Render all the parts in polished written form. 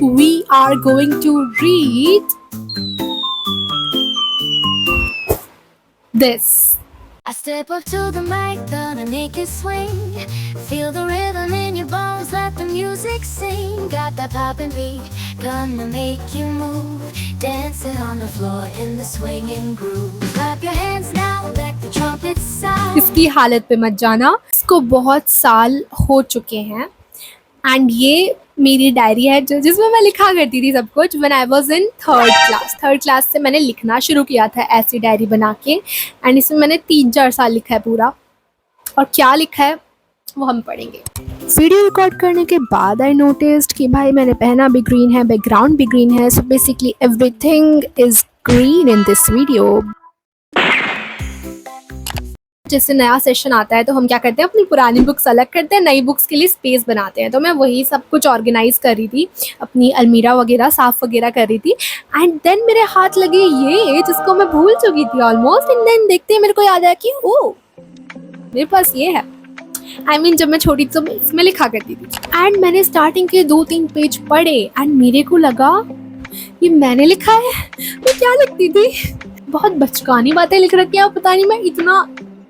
We are going to read this. I step up to the mic, gonna make it swing. Feel the rhythm in your bones, let the music sing. Got that poppin' beat, gonna make you move. Dancing on the floor in the swinging groove. Clap your hands now, let the trumpets sound. इसकी हालत पे मत जाना, इसको बहुत साल हो चुके हैं एंड ये मेरी डायरी है जिसमें मैं लिखा करती थी सब कुछ when I was in third class से मैंने लिखना शुरू किया था ऐसी डायरी बना के एंड इसमें मैंने 3-4 साल लिखा है पूरा। और क्या लिखा है वो हम पढ़ेंगे। वीडियो रिकॉर्ड करने के बाद आई नोटिस्ड कि भाई मैंने पहना भी ग्रीन है, बैकग्राउंड भी ग्रीन है, so basically everything is green in this video. जैसे नया सेशन आता है तो हम क्या करते हैं, अपनी पुरानी बुक्स अलग करते हैं, नई बुक्स के लिए स्पेस बनाते हैं। तो मैं वही सब कुछ ऑर्गेनाइज कर रही थी, अपनी अलमीरा वगैरह साफ़ वगैरह कर रही थी एंड देन मेरे हाथ लगे ये जिसको मैं भूल चुकी थी ऑलमोस्ट एंड देन देखते हैं मेरे को याद आया कि ओ मेरे पास ये है। I mean, जब मैं छोटी थी तो मैं इसमें लिखा करती थी एंड मैंने स्टार्टिंग के 2-3 पेज पढ़े एंड मेरे को लगा ये मैंने लिखा है। मैं क्या लिखती थी, बहुत बचकानी बातें लिख रखी है, पता नहीं मैं इतना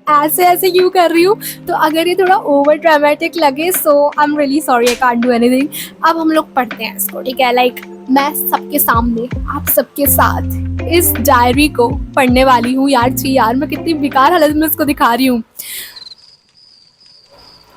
ऐसे क्यों कर रही हूँ। तो अगर ये थोड़ा ओवर ड्रामेटिक लगे so I am really sorry, I can't do anything. अब हम लोग पढ़ते हैं इसको, ठीक है। लाइक मैं सबके सामने आप सबके साथ इस डायरी को पढ़ने वाली हूँ। यार मैं कितनी बेकार हालत में इसको दिखा रही हूँ।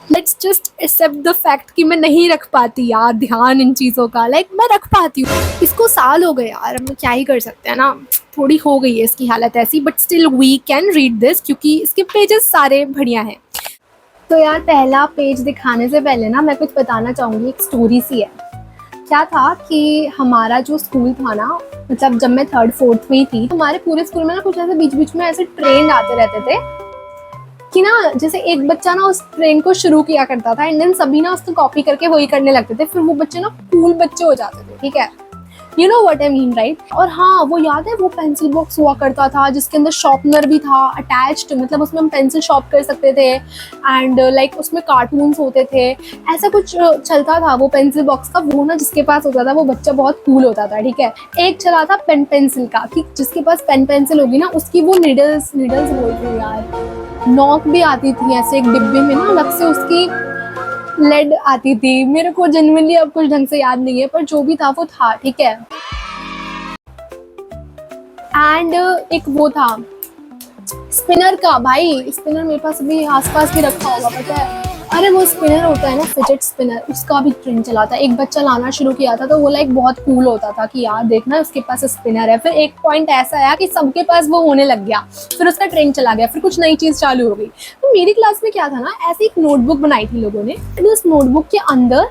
Let's just accept the fact कि मैं नहीं रख पाती यार ध्यान इन चीज़ों का। लाइक मैं रख पाती हूँ, इसको साल हो गए यार, हम क्या ही कर सकते हैं ना, थोड़ी हो गई है इसकी हालत ऐसी, but still we can read this क्योंकि इसके पेजेस सारे बढ़िया हैं। तो यार पहला पेज दिखाने से पहले ना मैं कुछ बताना चाहूँगी, एक स्टोरी सी है। क्या था कि हमारा जो स्कूल था ना, मतलब जब मैं 3rd-4th में ही थी, हमारे पूरे स्कूल में ना कुछ ऐसे बीच में ऐसे ट्रेंड आते रहते थे कि ना जैसे एक बच्चा ना उस ट्रेंड को शुरू किया करता था एंड देन सभी ना उसको कॉपी करके वही करने लगते थे, फिर वो बच्चे ना कूल बच्चे हो जाते थे, ठीक है। You know what I mean right. और हाँ वो याद है वो पेंसिल बॉक्स हुआ करता था जिसके अंदर शार्पनर भी था अटैच्ड, मतलब उसमें हम पेंसिल शार्प कर सकते थे एंड लाइक उसमें कार्टून्स होते थे, ऐसा कुछ चलता था वो पेंसिल बॉक्स का। वो ना जिसके पास होता था वो बच्चा बहुत कूल होता था, ठीक है। एक चला था पेन पेंसिल का कि जिसके पास पेन पेंसिल होगी ना उसकी वो नीडल्स बोलती हूँ यार, नॉक भी आती थी ऐसे एक डिब्बे में ना अलग से उसकी लेड आती थी। मेरे को जेन्युइनली अब कुछ ढंग से याद नहीं है पर जो भी था वो था, ठीक है। एंड एक वो था स्पिनर का, भाई स्पिनर मेरे पास अभी आसपास भी रखा होगा पता है। अरे वो स्पिनर होता है ना फिजेट स्पिनर, उसका भी ट्रेंड चला था। एक बच्चा लाना शुरू किया था तो वो लाइक बहुत कूल होता था कि यार देखना उसके पास स्पिनर है। फिर एक पॉइंट ऐसा आया कि सबके पास वो होने लग गया, फिर उसका ट्रेंड चला गया, फिर कुछ नई चीज़ चालू हो गई। तो मेरी क्लास में क्या था ना, ऐसी एक नोटबुक बनाई थी लोगों ने, तो उस नोटबुक के अंदर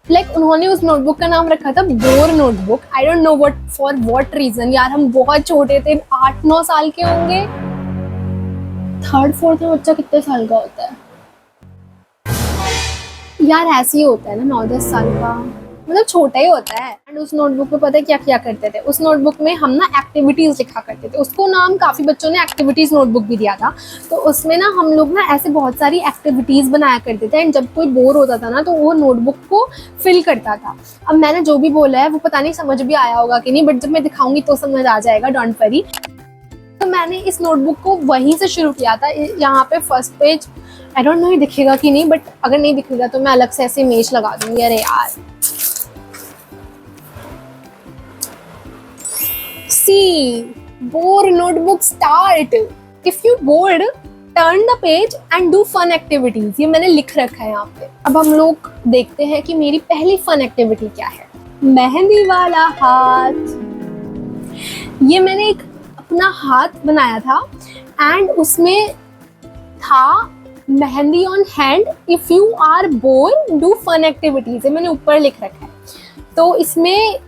लाइक उन्होंने उस नोटबुक का नाम रखा था bore notebook. I don't know what for what reason यार, हम बहुत छोटे थे, 8-9 साल के होंगे। 3rd-4th में बच्चा कितने साल का होता है यार, ऐसे ही होता है ना 9-10 साल का, मतलब छोटा ही होता है। एंड उस नोटबुक में पता है क्या किया करते थे, उस नोटबुक में हम ना एक्टिविटीज़ लिखा करते थे। उसको नाम काफ़ी बच्चों ने एक्टिविटीज़ नोटबुक भी दिया था। तो उसमें ना हम लोग ना ऐसे बहुत सारी एक्टिविटीज़ बनाया करते थे एंड जब कोई बोर होता था ना तो वो नोटबुक को फिल करता था। अब मैंने जो भी बोला है वो पता नहीं समझ भी आया होगा कि नहीं, बट जब मैं दिखाऊंगी तो समझ आ जाएगा, डोंट वरी। तो मैंने इस नोटबुक को वहीं से शुरू किया था। यहाँ पे first page I don't no ये दिखेगा कि नहीं, बट अगर नहीं दिखेगा तो मैं अलग से ऐसे इमेज लगा दूंगी। अरे यार see bore notebook start, if you bored turn the page and do fun activities, ये मैंने लिख रखा है यहाँ पे। अब हम लोग देखते हैं कि मेरी पहली फन एक्टिविटी क्या है। मेहंदी वाला हाथ, ये मैंने एक अपना हाथ बनाया था एंड उसमें था mehndi on hand, if you are bore do fun activities, मैंने ऊपर लिख रखा है। तो इसमें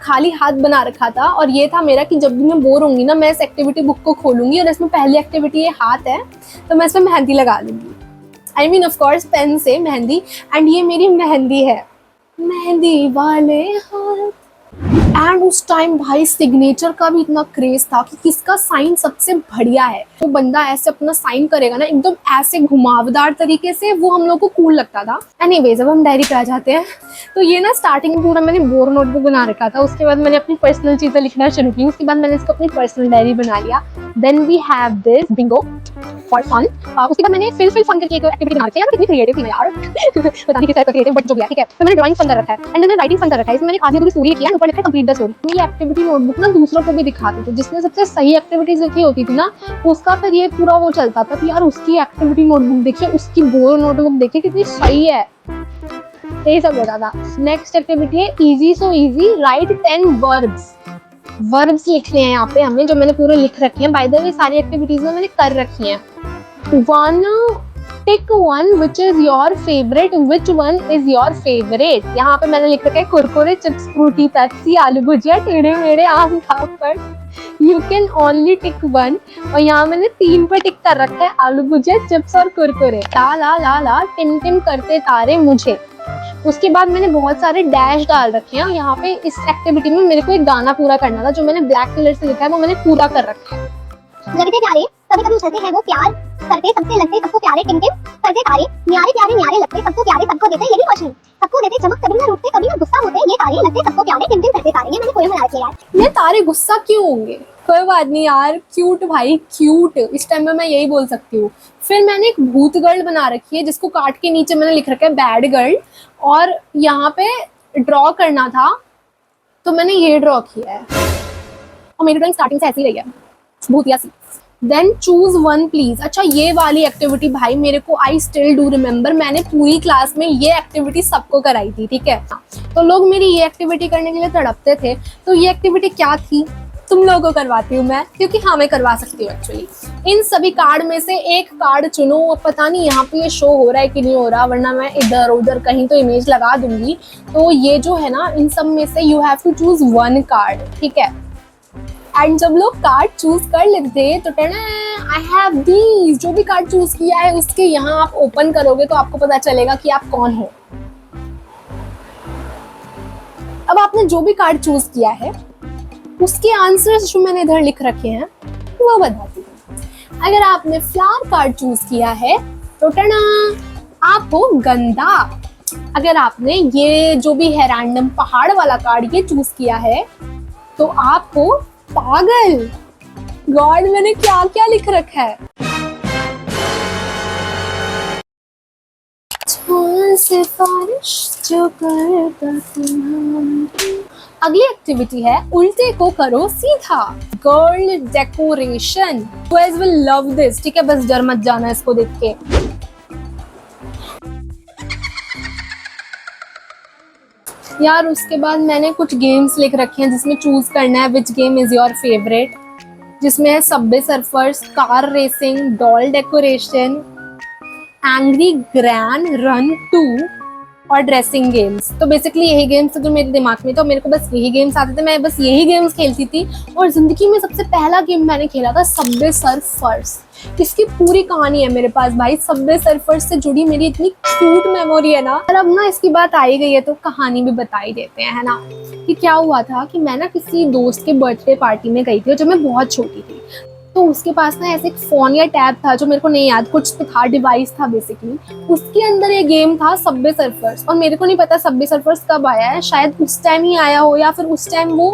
खाली हाथ बना रखा था और ये था मेरा कि जब भी मैं बोर होंगी ना मैं इस एक्टिविटी बुक को खोलूंगी और इसमें पहली एक्टिविटी ये हाथ है तो मैं इसमें मेहंदी लगा लूंगी। I mean of course pen से मेहंदी, एंड ये मेरी मेहंदी है, मेहंदी वाले हाथ। एंड उस टाइम भाई सिग्नेचर का भी इतना क्रेज था कि किसका साइन सबसे बढ़िया है। वो बंदा ऐसे अपना साइन करेगा ना एकदम ऐसे घुमावदार तरीके से, वो हम लोग को कूल लगता था। एनीवेज अब हम डायरी पे आ जाते हैं। तो ये ना स्टार्टिंग में पूरा मैंने बोर नोटबुक बना रखा था, उसके बाद मैंने अपनी पर्सनल चीजें लिखना शुरू की, उसके बाद मैंने इसको अपनी पर्सनल डायरी बना लिया। Then we have this bingo for fun. उसके बाद मैंने फिल फन करके एक एक्टिविटी बना रखी है। कितनी क्रिएटिव थी मैं यार पता नहीं किस टाइप का क्रिएटिव, बट जो गया ठीक है। फिर मैंने ड्राइंग फन कर रखा है एंड मैंने राइटिंग फन कर रखा है। इसमें मैंने आधी अधूरी स्टोरी लिखी है, ऊपर लिखा है कंप्लीट द स्टोरी। ये एक्टिविटी नोटबुक ना दूसरों को भी दिखाती थी, जिसने सबसे सही एक्टिविटीज लिखी होती थी ना उसका फिर ये पूरा वो चलता था कि यार उसकी एक्टिविटी नोटबुक देखिए, उसकी बोर नोटबुक देखिए कितनी सही है, यही सब होता था। नेक्स्ट एक्टिविटी है easy so easy, right 10 verbs लिखने हैं यहाँ पे हमें, जो मैंने पूरे लिख रखे हैं। बाय द वे सारी एक्टिविटीज में मैंने कर रखी हैं। Tick one which is your favourite, which one is your favourite. यहाँ पे मैंने लिख रखा है कुरकुरे, चिप्स, फ्रूटी, पेप्सी, आलू भुजिया, टेढ़े मेढ़े, आम, पापड़। You can only tick one. और यहाँ मैंने 3 पर टिक कर रखा है, आलू भुजिया, चिप्स और कुरकुरे। ला ला ला ला टिम टिम करते तारे मुझे। उसके बाद मैंने बहुत सारे डैश डाल रखे हैं। यहाँ पे इस एक्टिविटी में मेरे को एक गाना पूरा करना था, जो मैंने ब्लैक कलर से लिखा है वो मैंने पूरा कर रखा है। लगते प्यारे कभी कभी उछलते हैं वो प्यार करते, सबसे लगते सबको प्यारे, टिम टिम करते तारे, न्यारे प्यारे न्यारे लगते, सबको प्यारे सबको देते, ये भी क्वेश्चन, सबको देते चमक, कभी ना रूठते कभी ना गुस्सा होते, ये तारे लगते सबको प्यारे, टिम टिम करते तारे। ये मैंने पोएम बना रखी है यार। ये तारे गुस्सा क्यों होंगे, कोई बात नहीं यार, क्यूट भाई क्यूट, इस टाइम में मैं यही बोल सकती हूँ। फिर मैंने एक भूत गर्ल बना रखी है, जिसको काट के नीचे मैंने लिख रखा है बैड गर्ल, और यहाँ पे ड्रॉ करना था तो मैंने ये ड्रॉ किया है। और मेरी ड्राइंग स्टार्टिंग से ऐसी रही है, भूतिया सी। Then choose one please. अच्छा ये वाली एक्टिविटी भाई मेरे को आई स्टिल डू रिमेम्बर, मैंने पूरी क्लास में ये एक्टिविटी सबको कराई थी, ठीक है। तो लोग मेरी ये एक्टिविटी करने के लिए तड़पते थे। तो ये एक्टिविटी क्या थी, तुम लोगों को करवाती हूँ मैं, क्योंकि हाँ मैं करवा सकती हूँ एक्चुअली। इन सभी कार्ड में से एक कार्ड चुनो, और पता नहीं यहाँ पे ये शो हो रहा है कि नहीं हो रहा, वरना मैं इधर उधर कहीं तो इमेज लगा दूंगी। तो ये जो है ना, इन सब में से you have to choose one card, ठीक है। एंड जब लोग कार्ड चूज कर लेते तो आई हैव दीज, जो भी कार्ड चूज किया है उसके यहाँ आप ओपन करोगे तो आपको पता चलेगा कि आप कौन हो। अब आपने जो भी कार्ड चूज किया है उसके आंसर्स जो मैंने इधर लिख रखे हैं वो बताती हूँ। अगर आपने फ्लावर कार्ड चूज किया है तो टना आप हो गंदा। अगर आपने ये जो भी है रैंडम पहाड़ वाला कार्ड ये चूज किया है तो आप हो पागल। गॉड मैंने क्या क्या लिख रखा है। सिफारिश जो करता अगली एक्टिविटी है उल्टे को करो सीधा, girl decoration. Boys will love this, ठीक है, बस डर मत जाना इसको देख के। यार उसके बाद मैंने कुछ गेम्स लिख रखे हैं जिसमें चूज करना है which game is your favourite, जिसमें है Subway surfers, car racing, doll decoration, angry gran run 2 और ड्रेसिंग गेम्स। तो बेसिकली यही गेम्स थे जो मेरे दिमाग में, तो मेरे को बस यही गेम्स आते थे, मैं बस यही गेम्स खेलती थी। और जिंदगी में सबसे पहला गेम मैंने खेला था सबवे सर्फर्स। इसकी पूरी कहानी है मेरे पास भाई, सबवे सर्फर्स से जुड़ी मेरी इतनी क्यूट मेमोरी है ना। और अब ना इसकी बात आई गई है तो कहानी भी बता ही देते हैं, है ना। कि क्या हुआ था कि मैं ना किसी दोस्त के बर्थडे पार्टी में गई थी जब मैं बहुत छोटी थी। तो उसके पास ना ऐसे एक फोन या टैब था जो मेरे को नहीं याद, कुछ तो था, डिवाइस था बेसिकली। उसके अंदर ये गेम था सबवे सर्फर्स। और मेरे को नहीं पता सबवे सर्फर्स कब आया है, शायद उस टाइम ही आया हो या फिर उस टाइम वो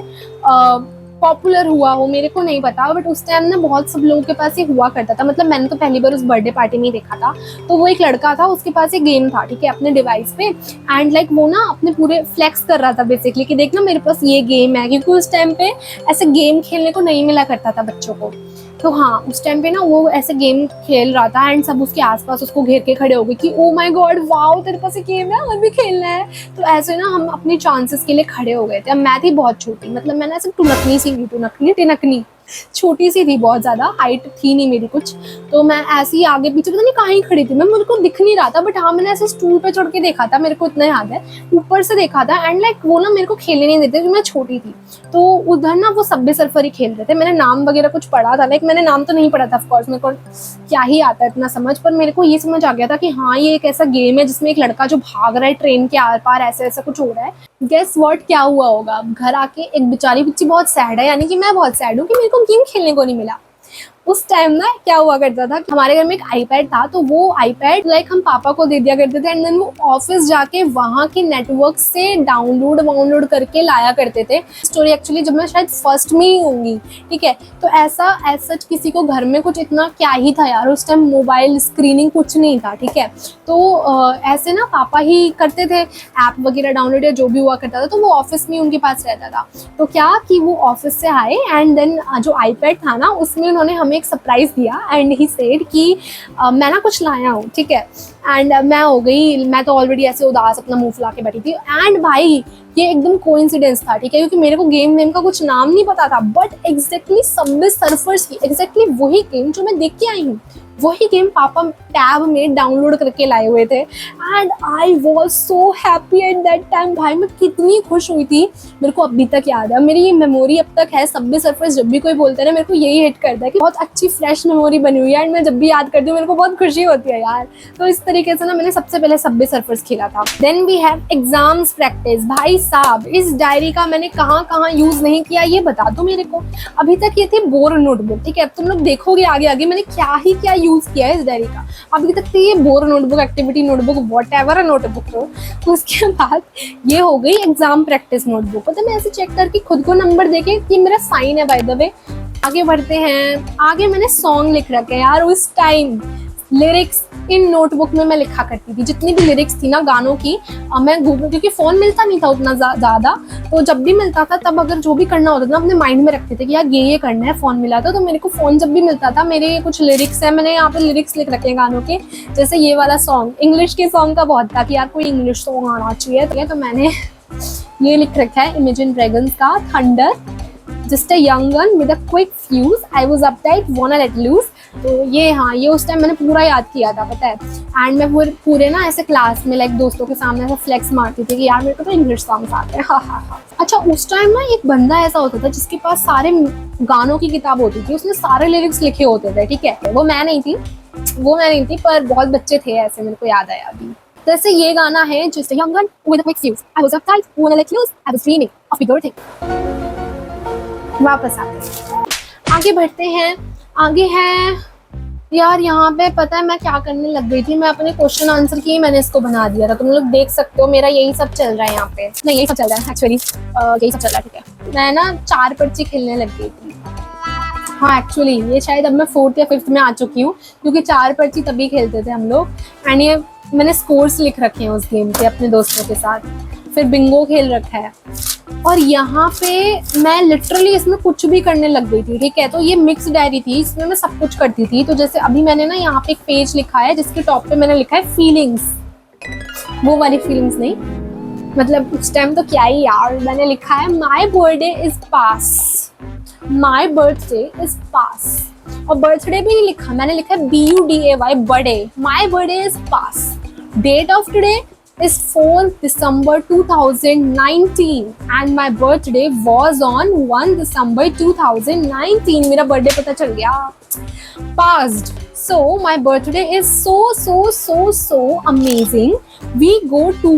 पॉपुलर हुआ हो, मेरे को नहीं पता। बट उस टाइम ना बहुत सब लोगों के पास ये हुआ करता था, मतलब मैंने तो पहली बार उस बर्थडे पार्टी में ही देखा था। तो वो एक लड़का था, उसके पास एक गेम था, ठीक है, अपने डिवाइस पे। एंड लाइक वो ना अपने पूरे फ्लेक्स कर रहा था बेसिकली कि देखना मेरे पास ये गेम है, क्योंकि उस टाइम पे ऐसे गेम खेलने को नहीं मिला करता था बच्चों को। तो हाँ उस टाइम पे ना वो ऐसे गेम खेल रहा था एंड सब उसके आसपास उसको घेर के खड़े हो गए कि ओ माय गॉड वाओ तेरे पास ये गेम है और भी खेलना है। तो ऐसे ना हम अपने चांसेस के लिए खड़े हो गए थे। अब मैं थी बहुत छोटी, मतलब मैंने ऐसे टुनकनी छोटी सी थी, बहुत ज़्यादा हाइट थी नहीं मेरी कुछ। तो मैं ऐसे ही आगे पीछे पता नहीं कहाँ ही खड़ी थी मैं, मुझे को दिख नहीं रहा था। बट हाँ मैंने ऐसे स्टूल पे चढ़ के देखा था, मेरे को इतना याद है, ऊपर से देखा था। एंड लाइक वो ना मेरे को खेलने नहीं देते क्योंकि मैं छोटी थी। तो उधर ना वो सबवे सर्फर ही खेल रहे थे। मैंने नाम वगैरह कुछ पढ़ा था, लाइक मैंने नाम तो नहीं पढ़ा था ऑफकोर्स, मेरे को क्या ही आता है इतना समझ, पर मेरे को ये समझ आ गया था कि हाँ ये एक ऐसा गेम है जिसमें एक लड़का जो भाग रहा है ट्रेन के आर पार, ऐसे ऐसा कुछ हो रहा है। गेस व्हाट क्या हुआ होगा। अब घर आके एक बेचारी बच्ची बहुत सैड है, यानी कि मैं बहुत सैड हूँ कि मेरे को गेम खेलने को नहीं मिला। उस टाइम ना क्या हुआ करता था कि हमारे घर में एक आईपैड था, तो वो आईपैड लाइक हम पापा को दे दिया करते थे, एंड देन वो ऑफिस जाके वहाँ के नेटवर्क से डाउनलोड करके लाया करते थे। स्टोरी एक्चुअली जब मैं शायद फर्स्ट में ही होंगी, ठीक है। तो ऐसा एज सच किसी को घर में कुछ इतना क्या ही था यार, उस टाइम मोबाइल स्क्रीनिंग कुछ नहीं था, ठीक है। तो ऐसे ना पापा ही करते थे, ऐप वगैरह डाउनलोड या जो भी हुआ करता था, तो वो ऑफिस में उनके पास रहता था। तो क्या कि वो ऑफिस से आए एंड देन जो आईपैड था ना उसमें उन्होंने हमें एक सरप्राइज दिया, एंड ही सेड कि मैं ना कुछ लाया हूँ, ठीक है। एंड मैं हो गई, मैं तो ऑलरेडी ऐसे उदास अपना मुंह फुला के बैठी थी, एंड भाई ये एकदम कोइंसिडेंस था, ठीक है, क्योंकि मेरे को गेम का कुछ नाम नहीं पता था, बट एग्जैक्टली सबवे सर्फर्स की एग्जैक्टली वही गेम जो मैं देख के आई हूँ, वही गेम पापा टैब में डाउनलोड करके लाए हुए थे। And I was so happy at that time. भाई मैं कितनी खुश हुई थी, मेरे को अभी तक याद है, मेरी ये मेमोरी अब तक है। सबवे सर्फर्स जब भी कोई बोलता है ना, मेरे को यही हिट करता है कि बहुत अच्छी फ्रेश मेमोरी बनी हुई है, एंड मैं जब भी याद करती हूँ मेरे को बहुत खुशी होती है यार। तो इस तरीके से ना मैंने सबसे पहले सबवे सर्फर्स खेला था। Then we have exams practice. भाई साहब इस डायरी का मैंने कहाँ कहाँ यूज नहीं किया ये बता दो मेरे को। अभी तक ये थी बोर नोटबुक, ठीक है, तुम लोग देखोगे आगे आगे मैंने क्या ही क्या यूज किया है इस डायरी का। अभी तक तो ये bore notebook, activity notebook, what ever notebook हो। उसके बाद ये हो गई एग्जाम प्रैक्टिस नोटबुक। पता मैं ऐसे चेक करके खुद को नंबर देके कि मेरा साइन है बाय द वे। आगे बढ़ते हैं, आगे मैंने सॉन्ग लिख रखे हैं यार। उस टाइम लिरिक्स इन नोटबुक में मैं लिखा करती थी, जितनी भी लिरिक्स थी ना गानों की। मैं गूगल, क्योंकि फ़ोन मिलता नहीं था उतना ज़्यादा, तो जब भी मिलता था तब अगर जो भी करना होता था ना अपने माइंड में रखते थे कि यार ये करना है। फ़ोन मिला था तो मेरे को फ़ोन जब भी मिलता था, मेरे कुछ लिरिक्स है, मैंने यहाँ पे लिरिक्स लिख रखे हैं गानों के। जैसे ये वाला सॉन्ग इंग्लिश के सॉन्ग का बहुत था कि यार कोई इंग्लिश सॉन्ग आना चाहिए, तो मैंने ये लिख रखा है इमेजिन ड्रैगन्स का Thunder, just a young gun with a quick fuse, I was uptight wanna let loose. तो ये हाँ, ये उस टाइम मैंने पूरा याद किया था, पता है। एंड मैं पूरे ना ऐसे क्लास में लाइक दोस्तों के सामने ऐसा फ्लेक्स मारती थी कि यार मेरे को तो इंग्लिश सॉन्ग्स आते हैं। हाँ। अच्छा उस टाइम ना एक बंदा ऐसा होता था जिसके पास सारे गानों की किताब होती थी, उसने सारे लिरिक्स लिखे होते थे, ठीक है। वो मैं नहीं थी पर बहुत बच्चे थे ऐसे, मेरे को याद आया अभी। जैसे ये गाना है just a young gun with a quick fuse, I was uptight wanna let loose, I was dreaming of bigger thing. वापस आते हैं, आगे बढ़ते हैं। आगे है यार, यहाँ पे पता है मैं क्या करने लग गई थी, मैं अपने क्वेश्चन आंसर की मैंने इसको बना दिया था। तुम लोग देख सकते हो मेरा यही सब चल रहा है यहाँ पे। नहीं यही सब चल रहा है एक्चुअली, यही सब चल रहा है, ठीक है। मैं ना 4 पर्ची खेलने लग गई थी। हाँ एक्चुअली ये शायद अब मैं 4th या 5th में आ चुकी हूँ, क्योंकि 4 पर्ची तभी खेलते थे हम लोग। एंड ये मैंने स्कोर्स लिख रखे हैं उस गेम के अपने दोस्तों के साथ। फिर बिंगो खेल रखा है, और यहाँ पे मैं लिटरली इसमें कुछ भी करने लग गई थी, ठीक है। तो ये मिक्स डायरी थी, इसमें मैं सब कुछ करती थी। तो जैसे अभी मैंने ना यहाँ पे एक पेज लिखा है जिसके टॉप पे मैंने लिखा है फीलिंग्स, वो वाली फीलिंग्स नहीं, मतलब उस टाइम तो क्या ही यार, मैंने लिखा है my birthday is pass, my birthday is pass. और बर्थडे भी नहीं लिखा, मैंने लिखा है BUDAY birthday, my birthday is pass. Date of today is 4th December 2019 and my birthday was on 1 December 2019. मेरा बर्थडे पता चल गया, passed. So my birthday is so amazing. We go to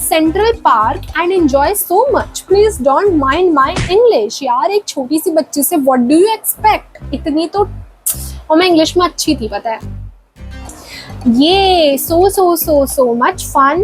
Central Park and enjoy so much. Please don't mind my English. यार एक छोटी सी बच्ची से what do you expect? इतनी तो, और मैं इंग्लिश में अच्छी थी पता है। Yeah, so much fun.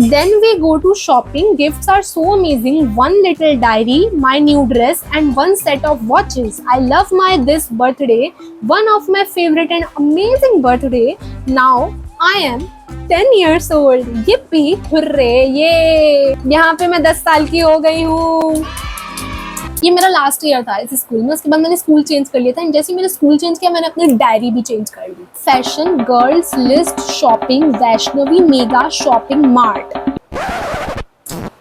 Then we go to shopping. Gifts are so amazing. One little diary, my new dress, and one set of watches. I love my this birthday. One of my favorite and amazing birthday. Now I am 10 years old. Yippee, hooray, yeah. यहाँ पे मैं 10 साल की हो गई हूँ। ये मेरा लास्ट ईयर था इस स्कूल में, उसके बाद मैंने स्कूल चेंज कर लिया था। एंड जैसे मैंने स्कूल चेंज किया मैंने अपनी डायरी भी चेंज कर ली। Fashion, girls list, shopping, Vaishnavi mega shopping mart,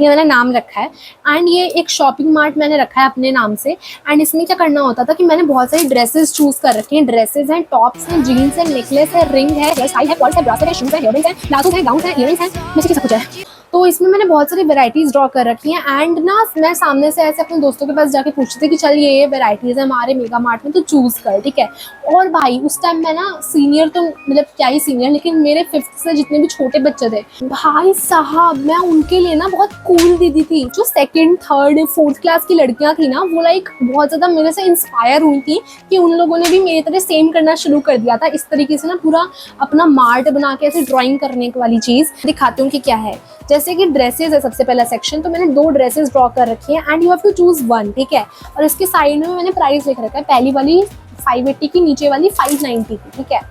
ये मैंने नाम रखा है। एंड ये एक शॉपिंग मार्ट मैंने रखा है अपने नाम से। एंड इसमें क्या करना होता था कि मैंने बहुत सारी ड्रेसेस चूज कर रखी हैं। ड्रेसेस हैं, टॉप्स हैं, जीन्स है, नेकलेस है, रिंग है, हेयर स्टाइल है, पर्स है, ब्रासलेट है, शूज है, इयररिंग्स है, प्लाजोस है, गाउन है, इयररिंग्स है, जैसे कि सब कुछ है। तो इसमें मैंने बहुत सारी वेराइटीज़ ड्रॉ कर रखी हैं एंड ना मैं सामने से ऐसे अपने दोस्तों के पास जाके पूछती थी कि चल ये वेराइटीज़ है हमारे मेगा मार्ट में, तो चूज़ कर, ठीक है। और भाई उस टाइम मैं ना सीनियर, तो मतलब क्या ही सीनियर, लेकिन मेरे 5th से जितने भी छोटे बच्चे थे भाई साहब, मैं उनके लिए ना बहुत कूल दीदी थी। जो 2nd 3rd 4th क्लास की लड़कियाँ थी ना, वो लाइक बहुत ज़्यादा मेरे से इंस्पायर हुई थी कि उन लोगों ने भी मेरी तरह सेम करना शुरू कर दिया था। इस तरीके से ना पूरा अपना मार्ट बना के ऐसे ड्राइंग करने वाली चीज़ दिखाती हूँ कि क्या है। जैसे कि ड्रेसेस है सबसे पहला सेक्शन, तो मैंने 2 ड्रेसेस ड्रॉ कर रखी हैं and you have to choose 1, ठीक है। और इसके साइड में मैंने प्राइस लिख रखा है, पहली वाली 580 की, नीचे वाली 590 की, ठीक है।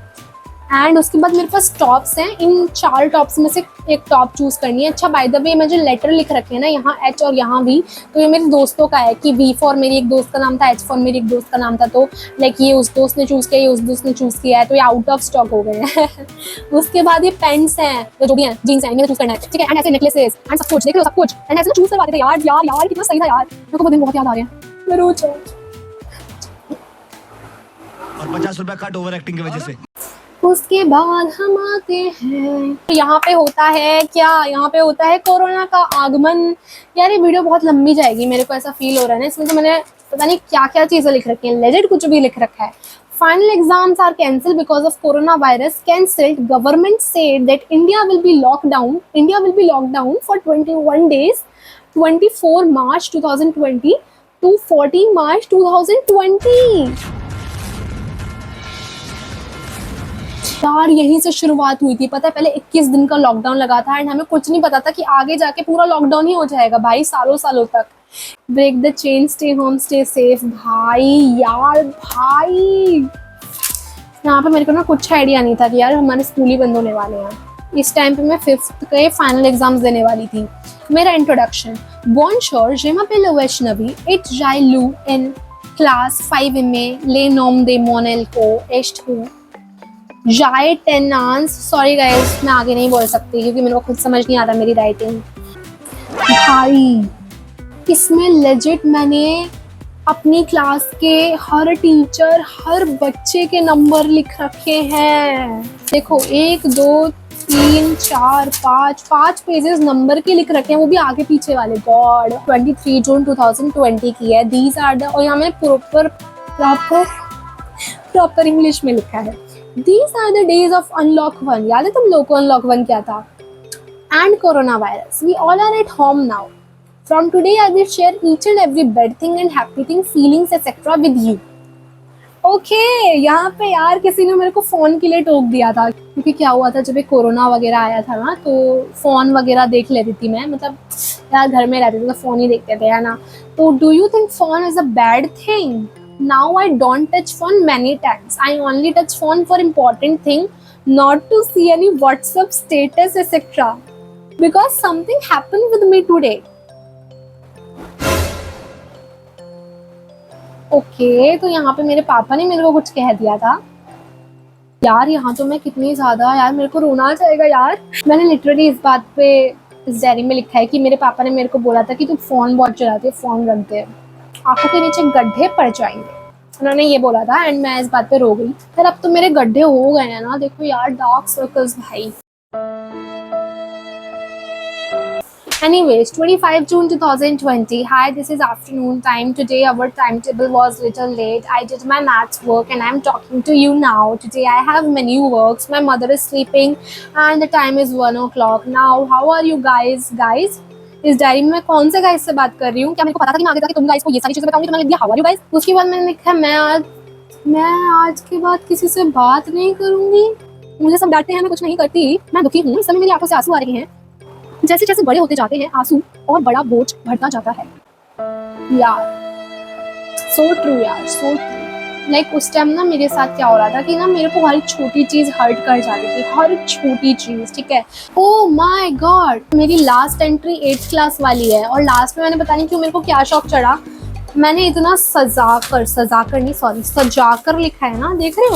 एंड उसके बाद मेरे पास टॉप्स हैं, इन 4 टॉप्स में से एक टॉप चूज़ करनी है। अच्छा बाय द वे मैं जो लेटर लिख रखे हैं ना, यहाँ H और यहाँ V, तो ये मेरे दोस्तों का है कि V फॉर मेरी एक दोस्त का नाम था, H फॉर मेरी एक दोस्त का नाम था, तो लाइक ये उस दोस्त ने चूज़ किया, ये उस दोस्त ने चूज़ किया है, तो ये आउट ऑफ स्टॉक हो गए हैं। उसके बाद ये पेंट्स हैं, तो जो भी हैं, जीन्स हैं, इन्हें चूज़ करना है, ठीक है। एंड ऐसे नेकलेसेस एंड सब कुछ, देख लो सब कुछ, एंड ऐसे चूज़ करवाते थे यार यार यार, कितना सही था यार। मेरे को वो दिन बहुत याद आ रहे हैं। मैं रो जाऊँ। और 50 रुपया कट ओवर एक्टिंग की वजह से। उसके बाद हम आते हैं, यहाँ पे होता है क्या, यहाँ पे होता है कोरोना का आगमन। यार ये वीडियो बहुत लंबी जाएगी, मेरे को ऐसा फील हो रहा है ना, इसमें तो मैंने पता नहीं क्या क्या चीज़ें लिख रखी हैं, लेजेंड कुछ भी लिख रखा है। Final exams are cancelled because of coronavirus. Cancelled. Government said that India will be locked down for 21 days, 24 March 2020 to 14 March 2020. यार यहीं से शुरुआत हुई थी, पता है। पहले 21 दिन का लॉकडाउन लगा था एंड हमें कुछ नहीं पता था कि आगे जाके पूरा लॉकडाउन ही हो जाएगा भाई, सालों सालों तक। Break the chain, stay home, stay safe. भाई यार भाई, यहाँ पे मेरे को ना कुछ आइडिया नहीं था कि यार हमारे स्कूल ही बंद होने वाले हैं। इस टाइम पे मैं 5th के फाइनल एग्जाम्स देने वाली थी। मेरा introduction, Bonjour, je m'appelle Vaishnavi et j'aille en classe 5e le nom de mon école est जाए टेनांस। सॉरी गाइस, मैं आगे नहीं बोल सकती क्योंकि मेरे को खुद समझ नहीं आ रहा मेरी राइटिंग। भाई इसमें लेजिट मैंने अपनी क्लास के हर टीचर, हर बच्चे के नंबर लिख रखे हैं। देखो 1 2 3 4 5 पेजेस नंबर के लिख रखे हैं, वो भी आगे पीछे वाले। गॉड, 23 जून 2020 की है। दीज आर द, और यहाँ मैंने प्रॉपर इंग्लिश में लिखा है। These are the days of unlock 1. याद है तुम लोग को unlock 1 क्या था? And coronavirus. We all are at home now. From today I will share each and every bad thing and happy thing, feelings etc. with you. Okay, यहाँ पे यार किसी ने मेरे को फ़ोन के लिए टोक दिया था, क्योंकि क्या हुआ था जब ये कोरोना वगैरह आया था ना, तो फ़ोन वगैरह देख लेती थी मैं, मतलब यार घर में रहते थे तो फ़ोन ही देखते थे, है ना। तो do you think phone is a bad thing? Now I don't touch phone many times. I only touch phone for important thing, not to see any WhatsApp status etc. Because something happened with me today. Okay, तो यहाँ पे मेरे पापा ने मेरे को कुछ कह दिया था। यार यहाँ तो मैं कितनी ज़्यादा, यार मेरे को रोना आ जाएगा यार। मैंने लिटरली इस बात पे इस डायरी में लिखा है कि मेरे पापा ने मेरे को बोला था कि तू फ़ोन बहुत चलाती है, फ़ोन रख दे, आंखों के नीचे गड्ढे पड़ जाएंगे, उन्होंने ये बोला था। एंड मैं इस बात पे रो गई। फिर अब तो मेरे गड्ढे हो गए हैं ना, देखो यार, डार्क सर्कल्स भाई। Anyways, 25 June 2020. Hi, this is afternoon time. Today our timetable was little late. I did my maths work and I'm talking to you now. Today I have many works. My mother is sleeping and the time is 1 o'clock. Now, how are you guys? Guys, इस diary में मैं कौन से guys से बात कर रही हूँ? क्या मेरे को पता था कि मैं आगे जाके तुम गाइस को ये सारी चीजें बताऊंगी? तो मैंने लिख दिया हाउ आर यू गाइस। उसके बाद मैंने लिखा मैं आज के बाद किसी से बात नहीं करूंगी। मुझे सब डांटते हैं, मैं कुछ नहीं करती, मैं दुखी हूँ। इस समय मेरी आंखों से आंसू आ रहे हैं। जैसे जैसे बड़े होते जाते हैं आंसू और बड़ा बोझ बढ़ता जाता है। यार सो ट्रू यार, सो ट्रू। लाइक उस टाइम ना मेरे साथ क्या हो रहा था कि ना मेरे को हर छोटी चीज़ हर्ट कर जा रही थी, हर छोटी चीज़, ठीक है। ओह माय गॉड, मेरी लास्ट एंट्री 8th क्लास वाली है और लास्ट में मैंने पता नहीं क्यों मेरे को क्या शौक चढ़ा, मैंने इतना सजा कर लिखा है ना। देख रहे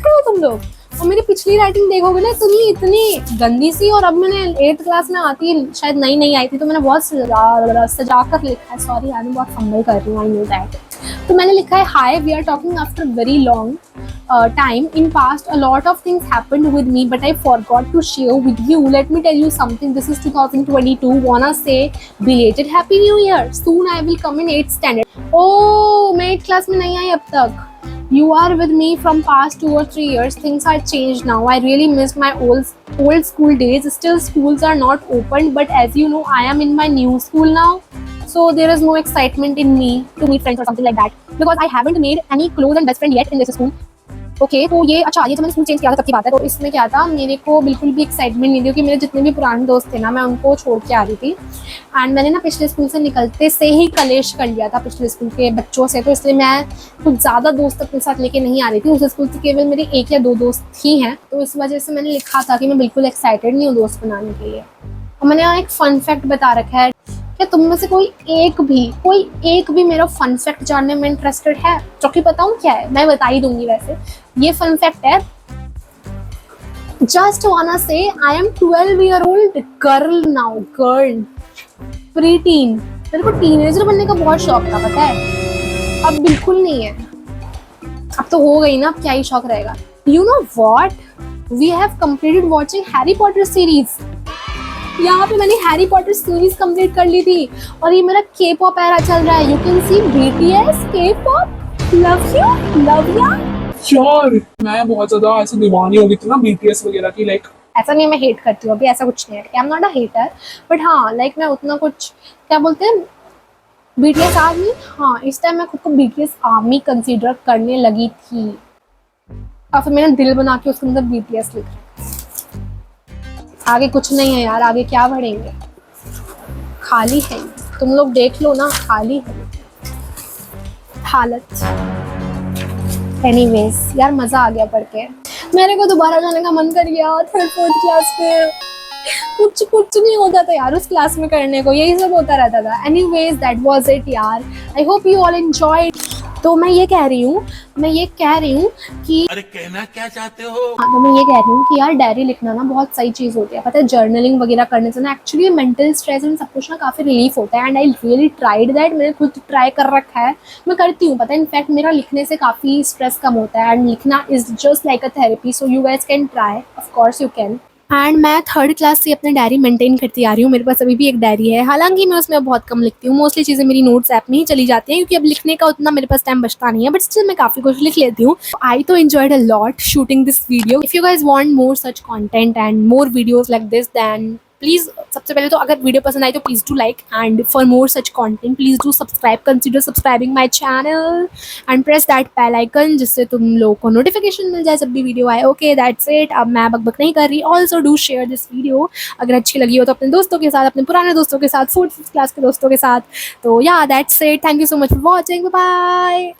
हो तुम लोग। और मेरी पिछली राइटिंग देखोगे ना, इतनी गंदी सी, और अब मैंने 8th क्लास में आती, शायद नई आई थी, तो मैंने बहुत सजा कर लिखा है। सॉरी यार, मैं बहुत फंबल कर रही हूँ, आई नो दैट। तो मैंने लिखा है hi, we are talking after very long, time in past a lot of things happened with me, but I forgot to share with you. Let me tell you something. This is 2022. Wanna say belated happy new year. Soon I will come in 8th standard. Oh, मैं 8th class में नहीं आई अब तक. You are with me from past 2 or 3 years. Things are changed now. I really miss my old school days. Still schools are not open, but as you know, I am in my new school now. So there is no excitement in me to meet friends or something like that, because I haven't made any close and best friend yet in this school. Okay तो ये अच्छा, ये जो मैंने school change किया था तब की बात है. तो इसमें क्या था, मेरे को बिल्कुल भी एक्साइटमेंट नहीं थी, क्योंकि मेरे जितने भी पुराने दोस्त थे ना, मैं उनको छोड़ के आ रही थी. एंड मैंने ना पिछले स्कूल से निकलते से ही कलेश कर लिया था पिछले स्कूल के बच्चों से, तो इसलिए मैं कुछ ज़्यादा दोस्त अपने साथ लेके नहीं आ रही थी. उस स्कूल से केवल मेरे 1 या 2 दोस्त ही हैं, तो इस वजह से मैंने लिखा था कि मैं बिल्कुल एक्साइटेड नहीं हूँ दोस्त बनाने के लिए. और मैंने यहाँ एक फ़न फैक्ट बता रखा है. क्या तुम में से कोई एक भी मेरा फन फैक्ट जानने में इंटरेस्टेड है? जो कि बताऊँ क्या है, मैं बता ही दूंगी. वैसे ये फन फैक्ट है. जस्ट वाना से I am 12-year-old girl now. Girl pre tin. मेरे को टीनेजर बनने का बहुत शौक था, पता है. अब बिल्कुल नहीं है. अब तो हो गई ना, अब क्या ही शौक रहेगा. You know what, we have completed watching Harry Potter series. यहाँ पे मैंने हैरी पॉटर सीरीज कंप्लीट कर ली थी, और ये मेरा के पॉप एरा चल रहा है. यू कैन सी BTS, के पॉप, लव या. यार मैं बहुत ज्यादा ऐसे दीवानी हो गई थी ना BTS वगैरह की. लाइक ऐसा नहीं मैं हेट करती हूँ, अभी ऐसा कुछ नहीं है. I am not a hater, but हाँ लाइक मैं उतना कुछ, क्या बोलते हैं, BTS आर्मी. हाँ, इस टाइम मैं खुद को BTS आर्मी कंसीडर करने लगी थी, और फिर मैंने दिल बना के उसके अंदर BTS लिख रहा. आगे कुछ नहीं है यार, आगे क्या बढ़ेंगे, खाली है. तुम लोग देख लो ना, खाली है हालत. एनीवेज यार, मज़ा आ गया पढ़ के. मेरे को दोबारा जाने का मन कर गया 3rd 4th क्लास में. कुछ नहीं होता था यार उस क्लास में करने को, यही सब होता रहता था. एनीवेज दैट वाज इट यार. I hope you all enjoyed. तो मैं ये कह रही हूँ कि अरे कहना क्या चाहते हो? हाँ, तो मैं ये कह रही हूँ कि यार डायरी लिखना ना बहुत सही चीज़ होती है. पता है, जर्नलिंग वगैरह करने से ना एक्चुअली मेंटल स्ट्रेस एंड सब कुछ ना काफ़ी रिलीफ होता है. And I really tried that. मैंने खुद ट्राई कर रखा है, मैं करती हूँ. पता है, इनफैक्ट मेरा लिखने से काफ़ी स्ट्रेस कम होता है. एंड लिखना is just like a therapy. So you guys can try, of course you can. And मैं 3rd क्लास से अपनी डायरी मेंटेन करती आ रही हूँ. मेरे पास अभी भी एक डायरी है, हालांकि मैं उसमें बहुत कम लिखती हूँ. मोस्टली चीज़ें मेरी नोट्स ऐप में ही चली जाती हैं, क्योंकि अब लिखने का उतना मेरे पास टाइम बचता नहीं है. बट स्टिल मैं काफ़ी कुछ लिख लेती हूँ. आई तो enjoyed a lot shooting this video. If you guys want more such content and more videos like this, then please, सबसे पहले तो अगर वीडियो पसंद आई तो please do like, and for more such content please do subscribe. Consider subscribing my channel and press that bell icon, जिससे तुम लोगों को नोटिफिकेशन मिल जाए जब भी वीडियो आए. Okay, that's it. अब मैं बकबक नहीं कर रही. Also do share this video. अगर अच्छी लगी हो तो अपने दोस्तों के साथ, अपने पुराने दोस्तों के साथ, 4th 5th क्लास के दोस्तों के साथ. तो yeah that's it. Thank you so much for watching. Bye.